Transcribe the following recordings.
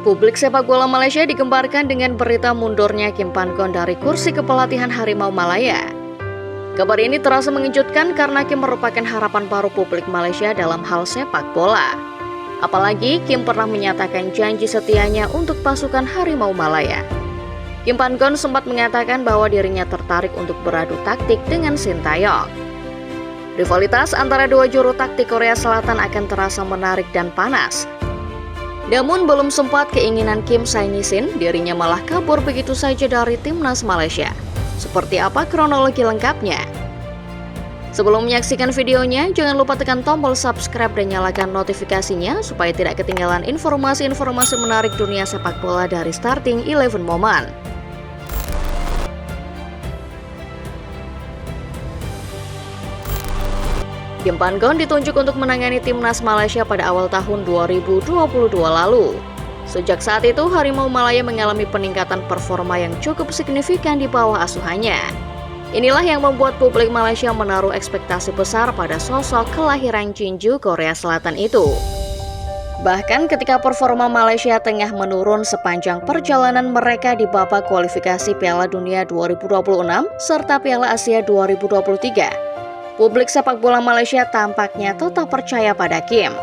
Publik sepak bola Malaysia digembarkan dengan berita mundurnya Kim Pan-gon dari kursi kepelatihan Harimau Malaya. Kabar ini terasa mengejutkan karena Kim merupakan harapan baru publik Malaysia dalam hal sepak bola. Apalagi Kim pernah menyatakan janji setianya untuk pasukan Harimau Malaya. Kim Pan-gon sempat mengatakan bahwa dirinya tertarik untuk beradu taktik dengan Shin Tae-yong. Rivalitas antara dua juru taktik Korea Selatan akan terasa menarik dan panas. Namun belum sempat keinginan Kim Sae-ni-shin, dirinya malah kabur begitu saja dari timnas Malaysia. Seperti apa kronologi lengkapnya? Sebelum menyaksikan videonya, jangan lupa tekan tombol subscribe dan nyalakan notifikasinya supaya tidak ketinggalan informasi-informasi menarik dunia sepak bola dari Starting 11 Moment. Kim Pan-gon ditunjuk untuk menangani timnas Malaysia pada awal tahun 2022 lalu. Sejak saat itu, Harimau Malaya mengalami peningkatan performa yang cukup signifikan di bawah asuhannya. Inilah yang membuat publik Malaysia menaruh ekspektasi besar pada sosok kelahiran Jeonju, Korea Selatan itu. Bahkan ketika performa Malaysia tengah menurun sepanjang perjalanan mereka di babak kualifikasi Piala Dunia 2026 serta Piala Asia 2023, publik sepak bola Malaysia tampaknya tetap percaya pada Kim.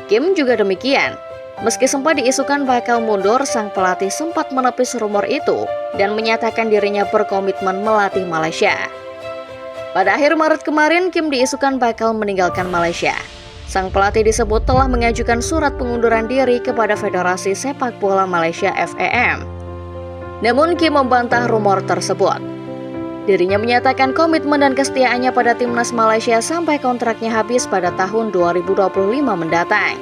Kim juga demikian. Meski sempat diisukan bakal mundur, sang pelatih sempat menepis rumor itu dan menyatakan dirinya berkomitmen melatih Malaysia. Pada akhir Maret kemarin, Kim diisukan bakal meninggalkan Malaysia. Sang pelatih disebut telah mengajukan surat pengunduran diri kepada Federasi Sepak Bola Malaysia (FAM). Namun Kim membantah rumor tersebut. Dirinya menyatakan komitmen dan kesetiaannya pada timnas Malaysia sampai kontraknya habis pada tahun 2025 mendatang.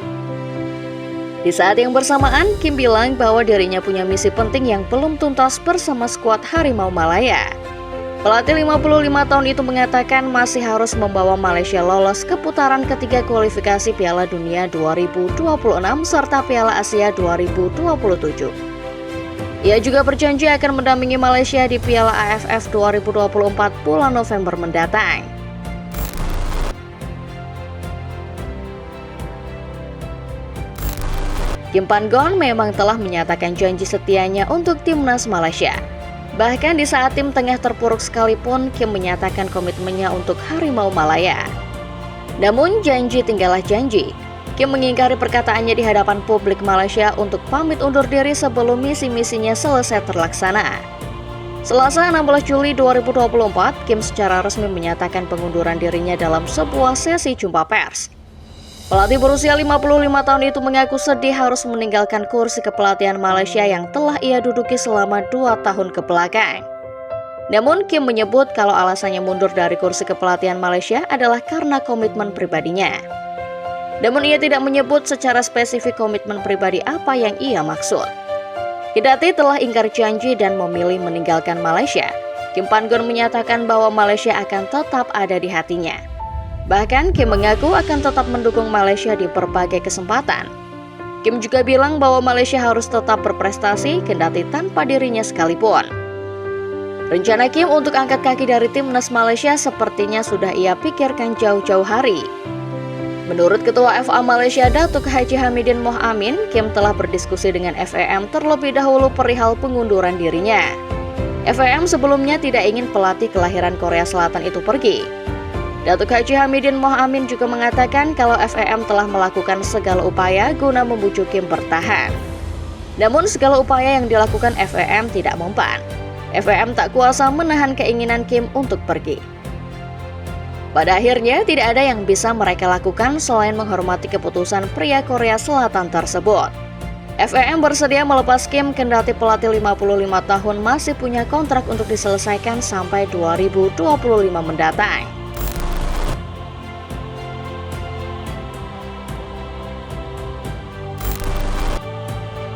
Di saat yang bersamaan, Kim bilang bahwa dirinya punya misi penting yang belum tuntas bersama skuad Harimau Malaya. Pelatih 55 tahun itu mengatakan masih harus membawa Malaysia lolos ke putaran ketiga kualifikasi Piala Dunia 2026 serta Piala Asia 2027. Ia juga berjanji akan mendampingi Malaysia di Piala AFF 2024 bulan November mendatang. Kim Pan-gon memang telah menyatakan janji setianya untuk timnas Malaysia. Bahkan di saat tim tengah terpuruk sekalipun, Kim menyatakan komitmennya untuk Harimau Malaya. Namun janji tinggallah janji. Kim mengingkari perkataannya di hadapan publik Malaysia untuk pamit undur diri sebelum misi-misinya selesai terlaksana. Selasa 16 Juli 2024, Kim secara resmi menyatakan pengunduran dirinya dalam sebuah sesi jumpa pers. Pelatih berusia 55 tahun itu mengaku sedih harus meninggalkan kursi kepelatihan Malaysia yang telah ia duduki selama 2 tahun kebelakang. Namun Kim menyebut kalau alasannya mundur dari kursi kepelatihan Malaysia adalah karena komitmen pribadinya. Namun ia tidak menyebut secara spesifik komitmen pribadi apa yang ia maksud. Kendati telah ingkar janji dan memilih meninggalkan Malaysia, Kim Pan-gon menyatakan bahwa Malaysia akan tetap ada di hatinya. Bahkan Kim mengaku akan tetap mendukung Malaysia di berbagai kesempatan. Kim juga bilang bahwa Malaysia harus tetap berprestasi kendati tanpa dirinya sekalipun. Rencana Kim untuk angkat kaki dari timnas Malaysia sepertinya sudah ia pikirkan jauh-jauh hari. Menurut Ketua FA Malaysia Datuk Haji Hamidin Moh Amin, Kim telah berdiskusi dengan FAM terlebih dahulu perihal pengunduran dirinya. FAM sebelumnya tidak ingin pelatih kelahiran Korea Selatan itu pergi. Datuk Haji Hamidin Moh Amin juga mengatakan kalau FAM telah melakukan segala upaya guna membujuk Kim bertahan. Namun segala upaya yang dilakukan FAM tidak mempan. FAM tak kuasa menahan keinginan Kim untuk pergi. Pada akhirnya, tidak ada yang bisa mereka lakukan selain menghormati keputusan pria Korea Selatan tersebut. FAM bersedia melepas Kim kendati pelatih 55 tahun masih punya kontrak untuk diselesaikan sampai 2025 mendatang.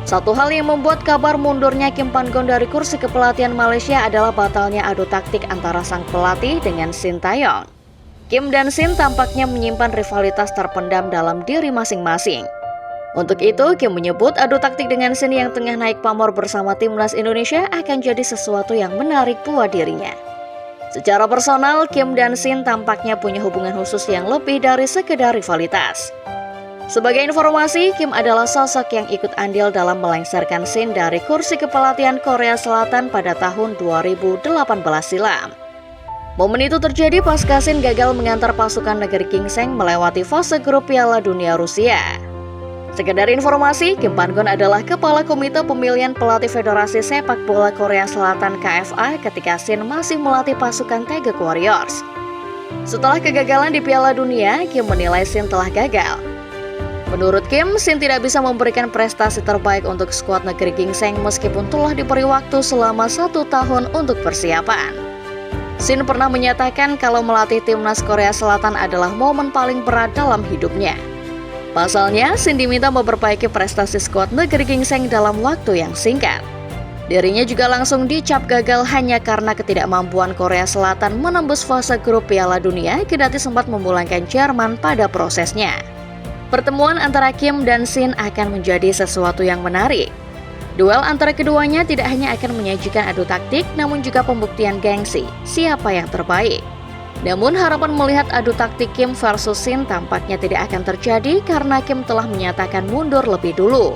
Satu hal yang membuat kabar mundurnya Kim Pan-gon dari kursi kepelatihan Malaysia adalah batalnya adu taktik antara sang pelatih dengan Shin Tae-yong. Kim dan Shin tampaknya menyimpan rivalitas terpendam dalam diri masing-masing. Untuk itu, Kim menyebut adu taktik dengan Shin yang tengah naik pamor bersama timnas Indonesia akan jadi sesuatu yang menarik buat dirinya. Secara personal, Kim dan Shin tampaknya punya hubungan khusus yang lebih dari sekedar rivalitas. Sebagai informasi, Kim adalah sosok yang ikut andil dalam melengsarkan Shin dari kursi kepelatihan Korea Selatan pada tahun 2018 silam. Momen itu terjadi pasca Shin gagal mengantar pasukan negeri Gingseng melewati fase grup Piala Dunia Rusia. Sekedar informasi, Kim Pan-gon adalah Kepala Komite Pemilihan Pelatih Federasi Sepak Bola Korea Selatan KFA ketika Shin masih melatih pasukan Taeguk Warriors. Setelah kegagalan di Piala Dunia, Kim menilai Shin telah gagal. Menurut Kim, Shin tidak bisa memberikan prestasi terbaik untuk skuad negeri Gingseng meskipun telah diberi waktu selama 1 tahun untuk persiapan. Shin pernah menyatakan kalau melatih timnas Korea Selatan adalah momen paling berat dalam hidupnya. Pasalnya, Shin diminta memperbaiki prestasi skuad negeri Gingseng dalam waktu yang singkat. Dirinya juga langsung dicap gagal hanya karena ketidakmampuan Korea Selatan menembus fase grup Piala Dunia kendati sempat memulangkan Jerman pada prosesnya. Pertemuan antara Kim dan Shin akan menjadi sesuatu yang menarik. Duel antara keduanya tidak hanya akan menyajikan adu taktik, namun juga pembuktian gengsi, siapa yang terbaik. Namun harapan melihat adu taktik Kim versus Shin tampaknya tidak akan terjadi karena Kim telah menyatakan mundur lebih dulu.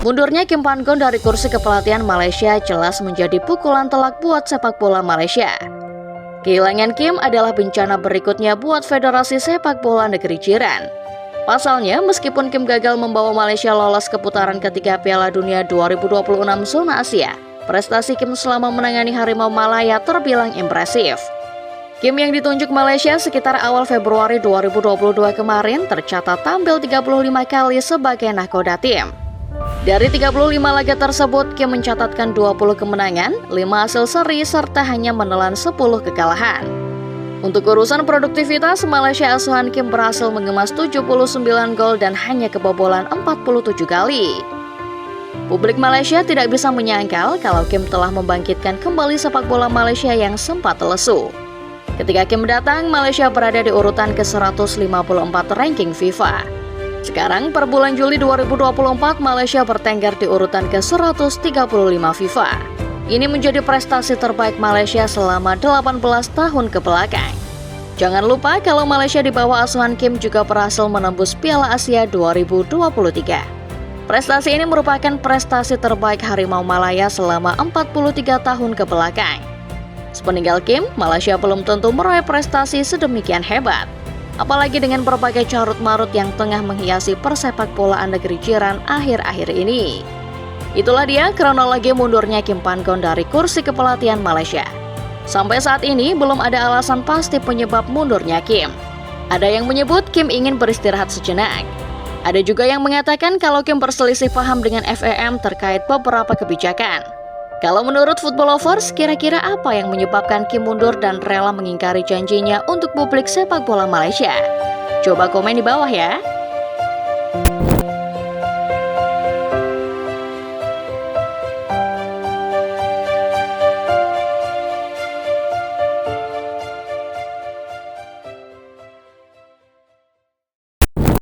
Mundurnya Kim Pan-gon dari kursi kepelatihan Malaysia jelas menjadi pukulan telak buat sepak bola Malaysia. Kehilangan Kim adalah bencana berikutnya buat Federasi Sepak Bola Negeri Jiran. Pasalnya, meskipun Kim gagal membawa Malaysia lolos ke putaran ketiga Piala Dunia 2026 zona Asia, prestasi Kim selama menangani Harimau Malaya terbilang impresif. Kim yang ditunjuk Malaysia sekitar awal Februari 2022 kemarin tercatat tampil 35 kali sebagai nahkoda tim. Dari 35 laga tersebut, Kim mencatatkan 20 kemenangan, 5 hasil seri, serta hanya menelan 10 kekalahan. Untuk urusan produktivitas, Malaysia asuhan Kim berhasil mengemas 79 gol dan hanya kebobolan 47 kali. Publik Malaysia tidak bisa menyangkal kalau Kim telah membangkitkan kembali sepak bola Malaysia yang sempat lesu. Ketika Kim datang, Malaysia berada di urutan ke-154 ranking FIFA. Sekarang per bulan Juli 2024 Malaysia bertengger di urutan ke-135 FIFA. Ini menjadi prestasi terbaik Malaysia selama 18 tahun kebelakang. Jangan lupa kalau Malaysia di bawah asuhan Kim juga berhasil menembus Piala Asia 2023. Prestasi ini merupakan prestasi terbaik Harimau Malaya selama 43 tahun kebelakang. Sepeninggal Kim, Malaysia belum tentu meraih prestasi sedemikian hebat. Apalagi dengan berbagai carut-marut yang tengah menghiasi persepak bolaan negeri jiran akhir-akhir ini. Itulah dia kronologi mundurnya Kim Pan-gon dari kursi kepelatihan Malaysia. Sampai saat ini belum ada alasan pasti penyebab mundurnya Kim. Ada yang menyebut Kim ingin beristirahat sejenak. Ada juga yang mengatakan kalau Kim berselisih paham dengan FAM terkait beberapa kebijakan. Kalau menurut Football Lovers, kira-kira apa yang menyebabkan Kim mundur dan rela mengingkari janjinya untuk publik sepak bola Malaysia? Coba komen di bawah ya.